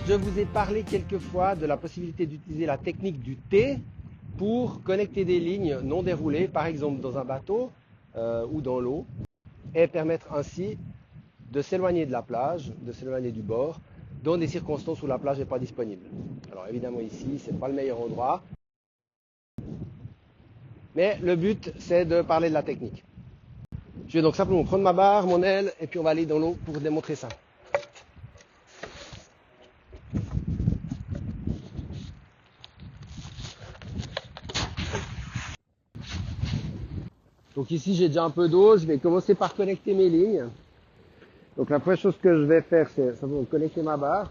Je vous ai parlé quelquefois de la possibilité d'utiliser la technique du T pour connecter des lignes non déroulées, par exemple dans un bateau ou dans l'eau, et permettre ainsi de s'éloigner de la plage, de s'éloigner du bord, dans des circonstances où la plage n'est pas disponible. Alors évidemment ici, ce n'est pas le meilleur endroit, mais le but c'est de parler de la technique. Je vais donc simplement prendre ma barre, mon aile, et puis on va aller dans l'eau pour démontrer ça. Donc ici j'ai déjà un peu d'eau, je vais commencer par connecter mes lignes. Donc la première chose que je vais faire, c'est simplement connecter ma barre.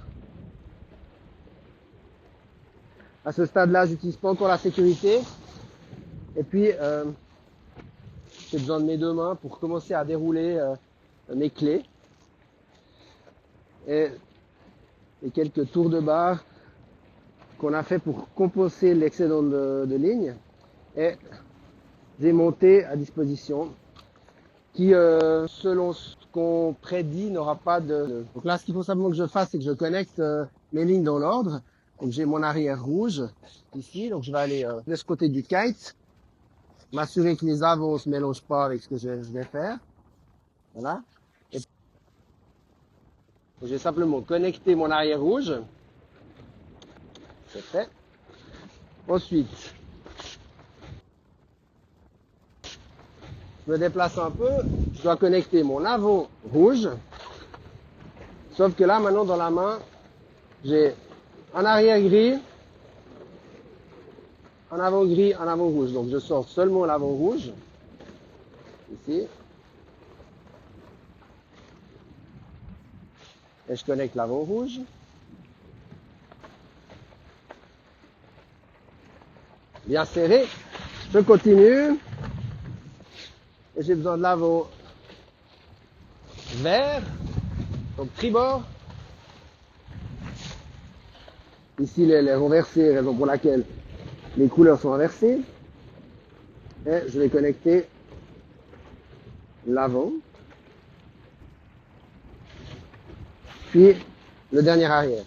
À ce stade-là, j'utilise pas encore la sécurité. Et puis, j'ai besoin de mes deux mains pour commencer à dérouler mes clés. Et quelques tours de barre qu'on a fait pour compenser l'excédent de ligne. Et j'ai monté à disposition qui, selon ce qu'on prédit, n'aura pas de... Donc là, ce qu'il faut simplement que je fasse, c'est que je connecte mes lignes dans l'ordre. Donc j'ai mon arrière rouge ici, donc je vais aller de ce côté du kite, m'assurer que les avants ne se mélangent pas avec ce que je vais faire. Voilà. Et je vais simplement connecter mon arrière rouge. C'est fait. Ensuite, je me déplace un peu, je dois connecter mon avant rouge. Sauf que là, maintenant, dans la main, j'ai un arrière gris, un avant gris, un avant rouge. Donc je sors seulement l'avant rouge. Ici. Et je connecte l'avant rouge. Bien serré. Je continue. Et j'ai besoin de l'avant vert. Donc tribord. Ici les renversés, raison pour laquelle les couleurs sont inversées. Et je vais connecter l'avant. Puis le dernier arrière.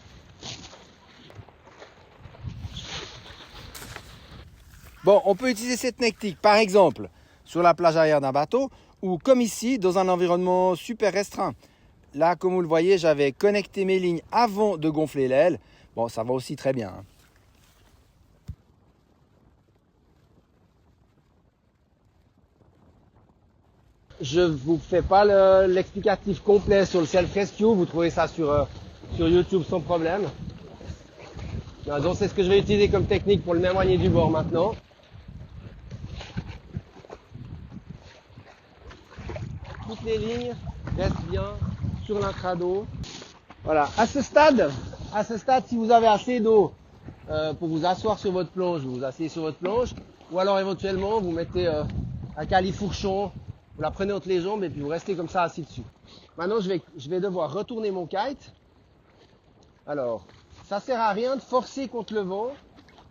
Bon, on peut utiliser cette technique, par exemple, sur la plage arrière d'un bateau ou comme ici, dans un environnement super restreint. Là, comme vous le voyez, j'avais connecté mes lignes avant de gonfler l'aile. Bon, ça va aussi très bien. Je vous fais pas l'explicatif complet sur le self-rescue. Vous trouvez ça sur YouTube sans problème. Donc c'est ce que je vais utiliser comme technique pour le m'éloigner du bord maintenant. Toutes les lignes restent bien sur l'intrado. Voilà. À ce stade, si vous avez assez d'eau pour vous asseoir sur votre planche, vous vous asseyez sur votre planche, ou alors éventuellement vous mettez un califourchon, vous la prenez entre les jambes et puis vous restez comme ça assis dessus. Maintenant je vais devoir retourner mon kite. Alors, ça sert à rien de forcer contre le vent.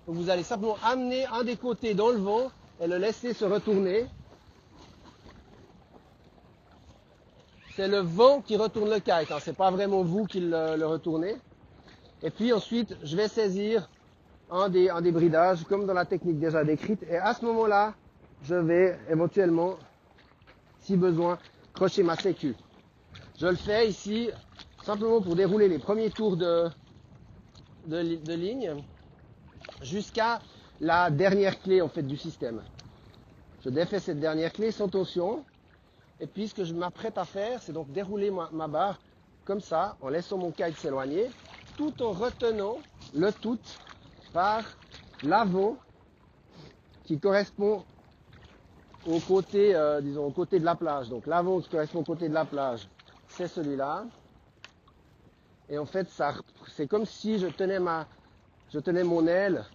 Donc vous allez simplement amener un des côtés dans le vent et le laisser se retourner. C'est le vent qui retourne le kite, hein. C'est pas vraiment vous qui le retournez. Et puis ensuite, je vais saisir un des bridages, comme dans la technique déjà décrite. Et à ce moment-là, je vais éventuellement, si besoin, crocher ma sécu. Je le fais ici, simplement pour dérouler les premiers tours de ligne, jusqu'à la dernière clé en fait du système. Je défais cette dernière clé sans tension. Et puis ce que je m'apprête à faire, c'est donc dérouler ma barre comme ça, en laissant mon kite s'éloigner, tout en retenant le tout par l'avant qui correspond au côté, disons, au côté de la plage. Donc l'avant qui correspond au côté de la plage, c'est celui-là. Et en fait, c'est comme si je tenais mon aile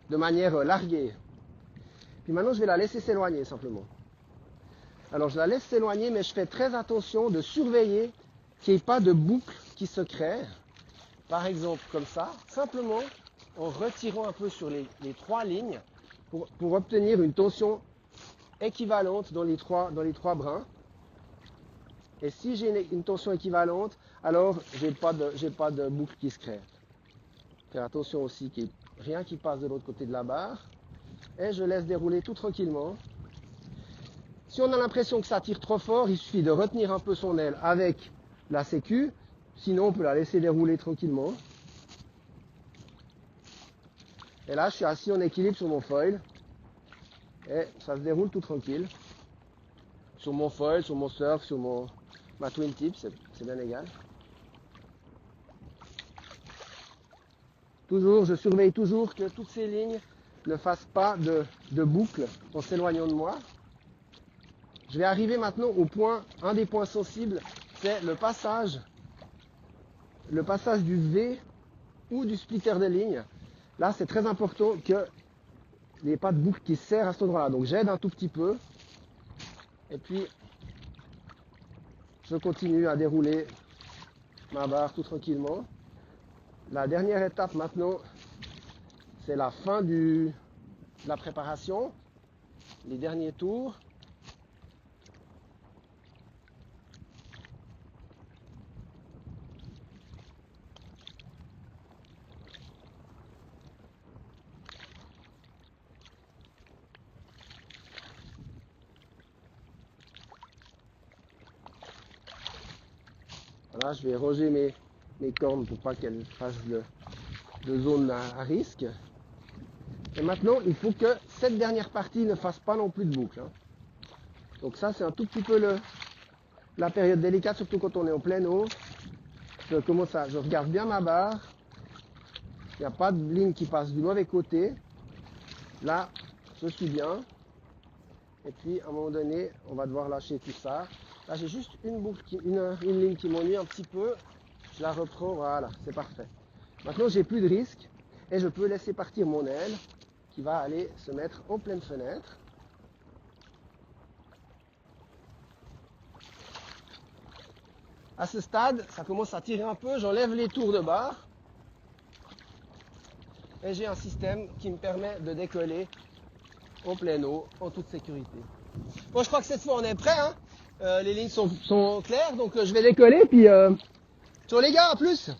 de manière larguée. Puis maintenant, je vais la laisser s'éloigner simplement. Alors je la laisse s'éloigner, mais je fais très attention de surveiller qu'il n'y ait pas de boucle qui se crée. Par exemple, comme ça, simplement en retirant un peu sur les trois lignes pour obtenir une tension équivalente dans les trois brins. Et si j'ai une tension équivalente, alors j'ai pas de boucle qui se crée. Faire attention aussi qu'il n'y ait rien qui passe de l'autre côté de la barre. Et je laisse dérouler tout tranquillement. Si on a l'impression que ça tire trop fort, il suffit de retenir un peu son aile avec la sécu. Sinon, on peut la laisser dérouler tranquillement. Et là, je suis assis en équilibre sur mon foil. Et ça se déroule tout tranquille. Sur mon foil, sur mon surf, sur ma twin tip, c'est bien égal. Toujours, je surveille toujours que toutes ces lignes ne fassent pas de boucle en s'éloignant de moi. Je vais arriver maintenant au point, un des points sensibles, c'est le passage du V ou du splitter de ligne. Là, c'est très important qu'il n'y ait pas de boucle qui se serre à cet endroit-là. Donc j'aide un tout petit peu. Et puis, je continue à dérouler ma barre tout tranquillement. La dernière étape maintenant, c'est la fin de la préparation. Les derniers tours. Voilà, je vais roger mes cornes pour pas qu'elles fassent de zone à risque. Et maintenant, il faut que cette dernière partie ne fasse pas non plus de boucle. Hein. Donc ça, c'est un tout petit peu la période délicate, surtout quand on est en pleine eau. Je regarde bien ma barre. Il n'y a pas de ligne qui passe du mauvais côté. Là, je suis bien. Et puis, à un moment donné, on va devoir lâcher tout ça. Là, j'ai juste une ligne qui m'ennuie un petit peu. Je la reprends, voilà, c'est parfait. Maintenant, j'ai plus de risque et je peux laisser partir mon aile qui va aller se mettre en pleine fenêtre. À ce stade, ça commence à tirer un peu. J'enlève les tours de barre et j'ai un système qui me permet de décoller en pleine eau, en toute sécurité. Bon, je crois que cette fois, on est prêt. Hein. Les lignes sont claires, donc je vais décoller. Puis, ciao les gars, à plus.